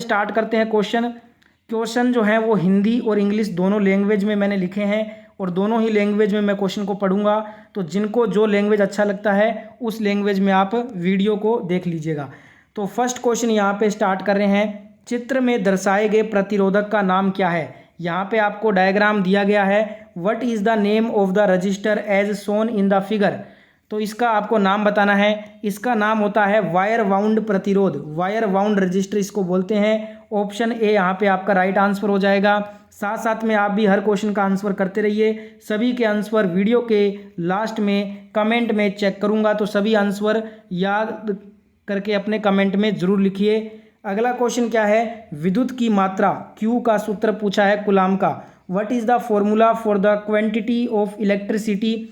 Start करते हैं question जो है वो हिंदी और इंग्लिश दोनों लैंग्वेज में मैंने लिखे हैं और दोनों ही लैंग्वेज में मैं क्वेश्चन को पढ़ूंगा। तो जिनको जो लैंग्वेज अच्छा लगता है उस लैंग्वेज में आप वीडियो को देख लीजिएगा। तो फर्स्ट क्वेश्चन यहाँ पे स्टार्ट कर रहे हैं। चित्र में दर्शाए गए प्रतिरोधक का नाम क्या है। यहाँ पे आपको डायग्राम दिया गया है। What is the name of the register as shown in the figure. तो इसका आपको नाम बताना है। इसका नाम होता है वायर वाउंड प्रतिरोध, वायर वाउंड रजिस्टर इसको बोलते हैं। ऑप्शन ए यहाँ पे आपका राइट आंसर हो जाएगा। साथ साथ में आप भी हर क्वेश्चन का आंसर करते रहिए। सभी के आंसर वीडियो के लास्ट में कमेंट में चेक करूँगा, तो सभी आंसर याद करके अपने कमेंट में ज़रूर लिखिए। अगला क्वेश्चन क्या है, विद्युत की मात्रा Q का सूत्र पूछा है कूलाम का। What is the formula for the quantity of electricity.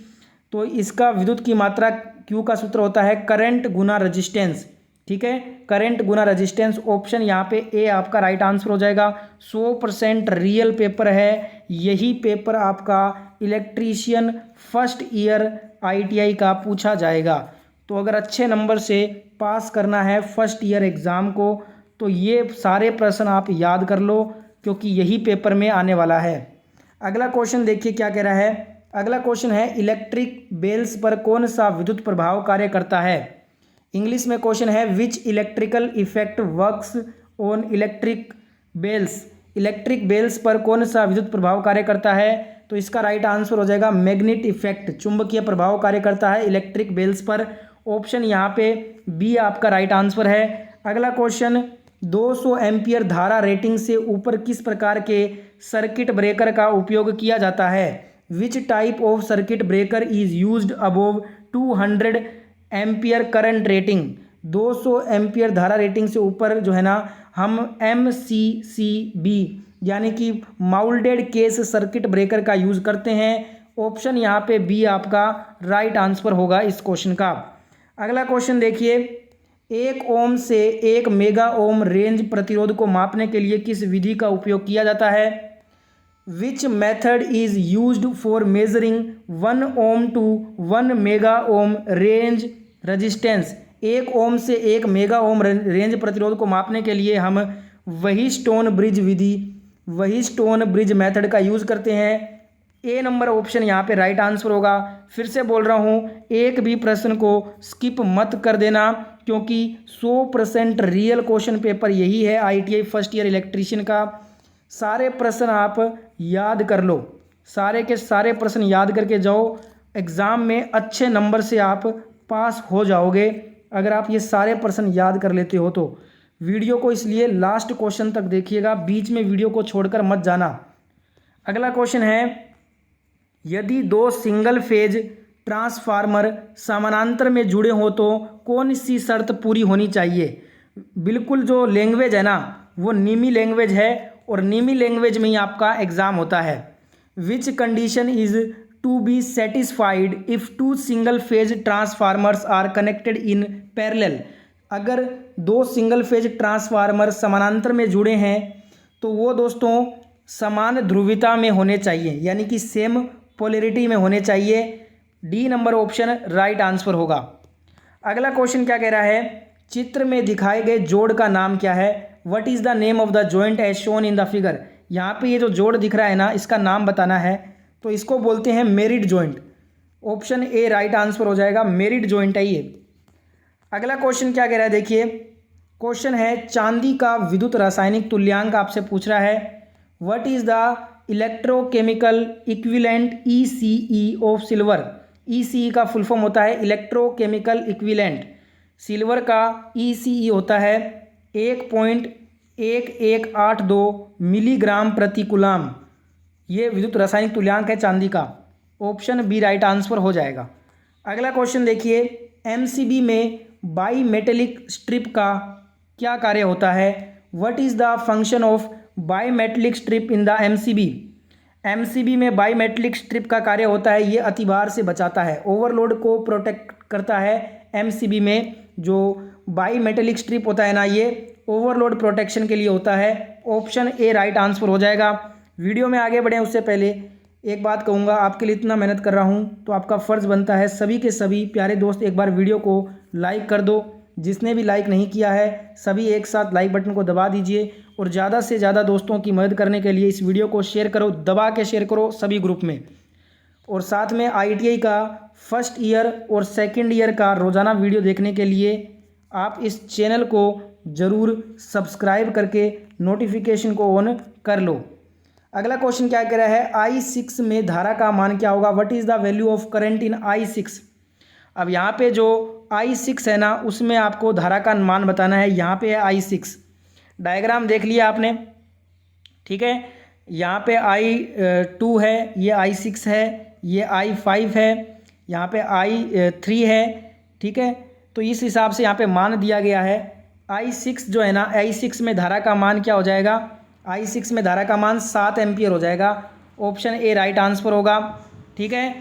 तो इसका विद्युत की मात्रा Q का सूत्र होता है करंट गुना रजिस्टेंस। ठीक है, करंट गुना रजिस्टेंस। ऑप्शन यहाँ पे ए आपका राइट आंसर हो जाएगा। 100% रियल पेपर है। यही पेपर आपका इलेक्ट्रीशियन फर्स्ट ईयर ITI का पूछा जाएगा। तो अगर अच्छे नंबर से पास करना है फर्स्ट ईयर एग्ज़ाम को तो ये सारे प्रश्न आप याद कर लो, क्योंकि यही पेपर में आने वाला है। अगला क्वेश्चन देखिए क्या कह रहा है। अगला क्वेश्चन है, इलेक्ट्रिक बेल्स पर कौन सा विद्युत प्रभाव कार्य करता है। इंग्लिश में क्वेश्चन है, which electrical effect works on electric bells. Electric bells पर कौन सा विद्युत प्रभाव कार्य करता है। तो इसका राइट आंसर हो जाएगा मैग्नेट इफेक्ट, चुंबकीय प्रभाव कार्य करता है इलेक्ट्रिक बेल्स पर। ऑप्शन यहाँ पे बी आपका राइट आंसर है। अगला क्वेश्चन, 200 एम्पियर धारा रेटिंग से ऊपर किस प्रकार के सर्किट ब्रेकर का उपयोग किया जाता है। Which type of circuit breaker is used above 200 ampere current rating. 200 ampere धारा रेटिंग से ऊपर जो है ना हम MCCB यानी कि माउल्टेड केस सर्किट ब्रेकर का यूज़ करते हैं। ऑप्शन यहाँ पे बी आपका राइट आंसर होगा इस क्वेश्चन का। अगला क्वेश्चन देखिए, 1 ओम से 1 मेगा ओम रेंज प्रतिरोध को मापने के लिए किस विधि का उपयोग किया जाता है। Which method is used for measuring 1 ohm to 1 mega ohm range resistance. 1 ohm से 1 मेगा ओम रेंज प्रतिरोध को मापने के लिए हम वही स्टोन ब्रिज मेथड का यूज़ करते हैं। ए नंबर ऑप्शन यहाँ पे राइट आंसर होगा। फिर से बोल रहा हूँ, एक भी प्रश्न को स्किप मत कर देना, क्योंकि 100% रियल क्वेश्चन पेपर यही है ITI फर्स्ट ईयर इलेक्ट्रीशियन का। सारे प्रश्न आप याद कर लो, सारे के सारे प्रश्न याद करके जाओ। एग्ज़ाम में अच्छे नंबर से आप पास हो जाओगे अगर आप ये सारे प्रश्न याद कर लेते हो तो। वीडियो को इसलिए लास्ट क्वेश्चन तक देखिएगा, बीच में वीडियो को छोड़कर मत जाना। अगला क्वेश्चन है, यदि 2 सिंगल फेज ट्रांसफार्मर समानांतर में जुड़े हो तो कौन सी शर्त पूरी होनी चाहिए। बिल्कुल जो लैंग्वेज है ना वो नीमी लैंग्वेज है और नीमी लैंग्वेज में ही आपका एग्ज़ाम होता है। Which condition is to be satisfied if 2 single phase transformers are connected in parallel. अगर 2 सिंगल फेज ट्रांसफार्मर समानांतर में जुड़े हैं तो वो दोस्तों समान ध्रुवीयता में होने चाहिए, यानी कि सेम पोलैरिटी में होने चाहिए। D number option right answer होगा। अगला क्वेश्चन क्या कह रहा है, चित्र में दिखाए गए जोड़ का नाम क्या है। What is the name of the joint as shown in the figure. यहाँ पे ये जो जोड़ दिख रहा है ना इसका नाम बताना है, तो इसको बोलते हैं merit joint. Option A right answer हो जाएगा, मेरिट जॉइंट है ये। अगला क्वेश्चन क्या कह रहा है देखिए, क्वेश्चन है, चांदी का विद्युत रासायनिक तुल्यांक आपसे पूछ रहा है। What is the electrochemical equivalent ECE of silver. ECE का फुल फॉर्म होता है इलेक्ट्रोकेमिकल इक्विवेलेंट। सिल्वर का ECE होता है 1.1182 मिलीग्राम प्रति कूलाम। ये विद्युत रासायनिक तुल्यांक है चांदी का। ऑप्शन बी राइट आंसर हो जाएगा। अगला क्वेश्चन देखिए, MCB में बाई मेटेलिक स्ट्रिप का क्या कार्य होता है। What is the function of by metallic strip in the MCB। MCB में बाई मेटेलिक स्ट्रिप का कार्य होता है ये अतिभार से बचाता है, ओवरलोड को प्रोटेक्ट करता है। MCB में जो बाई मेटेलिक स्ट्रिप होता है ना ये ओवरलोड प्रोटेक्शन के लिए होता है। ऑप्शन ए राइट आंसर हो जाएगा। वीडियो में आगे बढ़ें उससे पहले एक बात कहूँगा, आपके लिए इतना मेहनत कर रहा हूँ तो आपका फ़र्ज़ बनता है सभी के सभी प्यारे दोस्त एक बार वीडियो को लाइक कर दो, जिसने भी लाइक नहीं किया है सभी एक साथ लाइक बटन को दबा दीजिए और ज़्यादा से ज़्यादा दोस्तों की मदद करने के लिए इस वीडियो को शेयर करो, दबा के शेयर करो सभी ग्रुप में। और साथ में ITI का फर्स्ट ईयर और सेकंड ईयर का रोज़ाना वीडियो देखने के लिए आप इस चैनल को ज़रूर सब्सक्राइब करके नोटिफिकेशन को ऑन कर लो। अगला क्वेश्चन क्या कह रहा है, I6 में धारा का मान क्या होगा, what is the value of current in I6। अब यहाँ पे जो I6 है ना उसमें आपको धारा का मान बताना है। यहाँ पे है I6, डायग्राम देख लिया आपने, ठीक है। यहाँ पे I2 है, ये I6 है, ये I5 है, यहाँ पे I3 है, ठीक है। तो इस हिसाब से यहाँ पे मान दिया गया है। I6 जो है ना, I6 में धारा का मान क्या हो जाएगा, I6 में धारा का मान 7 एम्पियर हो जाएगा। ऑप्शन ए राइट आंसर होगा, ठीक है।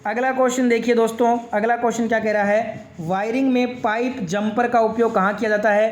अगला क्वेश्चन देखिए दोस्तों, अगला क्वेश्चन क्या कह रहा है, वायरिंग में पाइप जंपर का उपयोग कहाँ किया जाता है,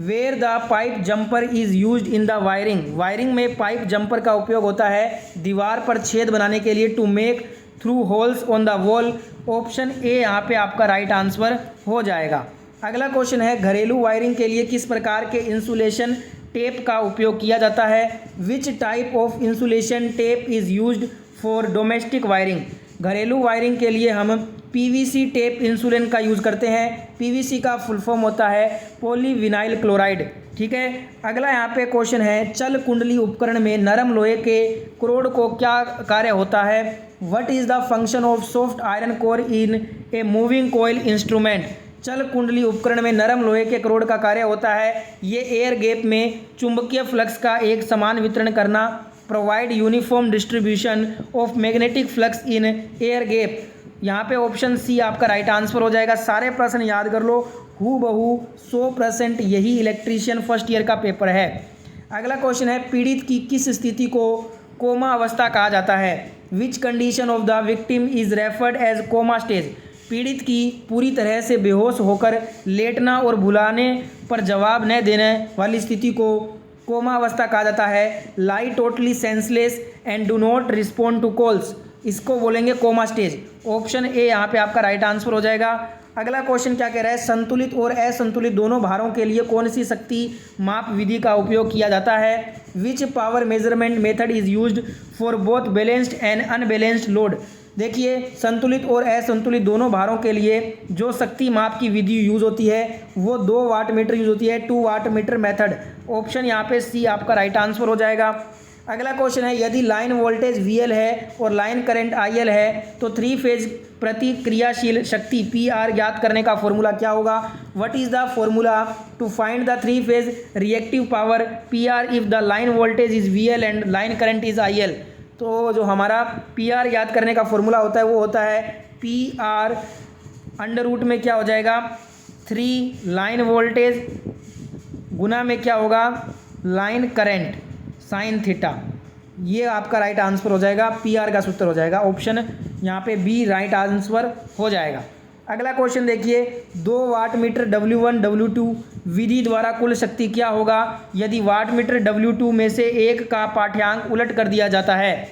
where the pipe jumper is used in the wiring. Wiring में पाइप जंपर का उपयोग होता है दीवार पर छेद बनाने के लिए, to make through holes on the wall. Option A यहाँ पे आपका राइट आंसर हो जाएगा। अगला क्वेश्चन है, घरेलू वायरिंग के लिए किस प्रकार के इंसुलेशन टेप का उपयोग किया जाता है, which type of insulation tape is used for domestic wiring. घरेलू वायरिंग के लिए हम PVC टेप इंसुलेशन का यूज़ करते हैं। PVC का फुल फॉर्म होता है पॉलीविनाइल क्लोराइड, ठीक है। अगला यहाँ पे क्वेश्चन है, चल कुंडली उपकरण में नरम लोहे के क्रोड को क्या कार्य होता है, what is the function of soft iron core in a moving coil instrument. चल कुंडली उपकरण में नरम लोहे के क्रोड का कार्य होता है ये एयर गैप में चुंबकीय फ्लक्स का एक समान वितरण करना, provide uniform distribution of magnetic flux in air gap. यहाँ पे ऑप्शन सी आपका राइट आंसर हो जाएगा। सारे प्रश्न याद कर लो, हूबहू 100% यही इलेक्ट्रीशियन फर्स्ट ईयर का पेपर है। अगला क्वेश्चन है, पीड़ित की किस स्थिति को कोमा अवस्था कहा जाता है, which condition of the victim is referred as coma stage. पीड़ित की पूरी तरह से बेहोश होकर लेटना और बुलाने पर जवाब न देने वाली स्थिति को कोमा अवस्था कहा जाता है। Lie totally senseless and do not respond to calls, इसको बोलेंगे कोमा स्टेज। ऑप्शन ए यहाँ पे आपका राइट आंसर हो जाएगा। अगला क्वेश्चन क्या कह रहा है, संतुलित और असंतुलित दोनों भारों के लिए कौन सी शक्ति माप विधि का उपयोग किया जाता है, which power measurement method is used for both balanced and unbalanced load. देखिए, संतुलित और असंतुलित दोनों भारों के लिए जो शक्ति माप की विधि यूज होती है वो 2 वाट मीटर यूज होती है, 2 वाट मीटर मेथड। ऑप्शन यहाँ पे सी आपका राइट आंसर हो जाएगा। अगला क्वेश्चन है, यदि लाइन वोल्टेज VL है और लाइन करंट IL है तो 3 फेज प्रतिक्रियाशील शक्ति PR ज्ञात करने का फॉर्मूला क्या होगा, what is the formula to find the 3 phase reactive power PR if the line voltage is VL and line current is IL। तो जो हमारा PR याद करने का फॉर्मूला होता है वो होता है PR अंडर रूट में क्या हो जाएगा 3 लाइन वोल्टेज गुना में क्या होगा लाइन करंट साइन थीटा। ये आपका राइट आंसर हो जाएगा, PR का सूत्र हो जाएगा। ऑप्शन यहाँ पे बी राइट आंसर हो जाएगा। अगला क्वेश्चन देखिए, 2 वाट मीटर W1 W2 विधि द्वारा कुल शक्ति क्या होगा यदि वाट मीटर W2 में से एक का पाठ्यांक उलट कर दिया जाता है।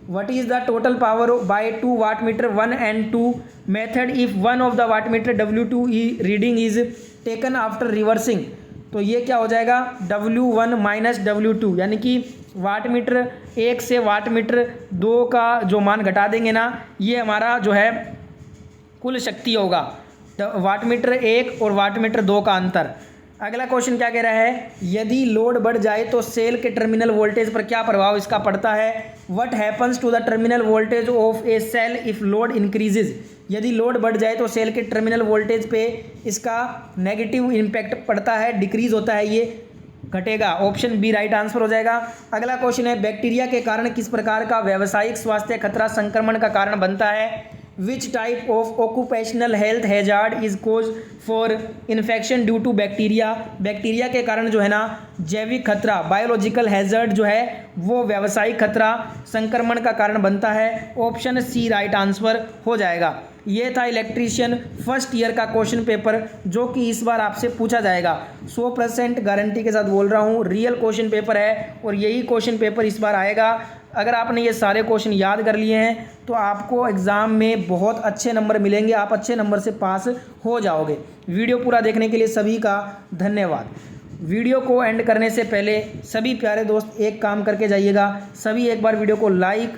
What is the total power by 2 watt meter 1 and 2 method if one of the watt meter W2 reading is taken after reversing. तो ये क्या हो जाएगा W1 माइनस W2, यानी कि वाट मीटर 1 से वाट मीटर 2 का जो मान घटा देंगे ना, ये हमारा जो है कुल शक्ति होगा, वाट मीटर 1 और वाट मीटर 2 का अंतर। अगला क्वेश्चन क्या कह रहा है, यदि लोड बढ़ जाए तो सेल के टर्मिनल वोल्टेज पर क्या प्रभाव इसका पड़ता है। What happens to the terminal voltage of a cell if load increases. यदि लोड बढ़ जाए तो सेल के टर्मिनल वोल्टेज पे इसका नेगेटिव इम्पैक्ट पड़ता है, डिक्रीज होता है, ये घटेगा। ऑप्शन बी राइट आंसर हो जाएगा। अगला क्वेश्चन है, बैक्टीरिया के कारण किस प्रकार का व्यावसायिक स्वास्थ्य खतरा संक्रमण का कारण बनता है। Which type of occupational health hazard is cause for infection due to bacteria. Bacteria के कारण जो है ना जैविक खतरा, बायोलॉजिकल हैजार्ड जो है वो व्यावसायिक खतरा संक्रमण का कारण बनता है। ऑप्शन सी राइट आंसर हो जाएगा। ये था इलेक्ट्रीशियन फर्स्ट ईयर का क्वेश्चन पेपर जो कि इस बार आपसे पूछा जाएगा। 100% गारंटी के साथ बोल रहा हूँ, रियल क्वेश्चन पेपर है और यही क्वेश्चन पेपर इस बार आएगा। अगर आपने ये सारे क्वेश्चन याद कर लिए हैं तो आपको एग्ज़ाम में बहुत अच्छे नंबर मिलेंगे, आप अच्छे नंबर से पास हो जाओगे। वीडियो पूरा देखने के लिए सभी का धन्यवाद। वीडियो को एंड करने से पहले सभी प्यारे दोस्त एक काम करके जाइएगा, सभी एक बार वीडियो को लाइक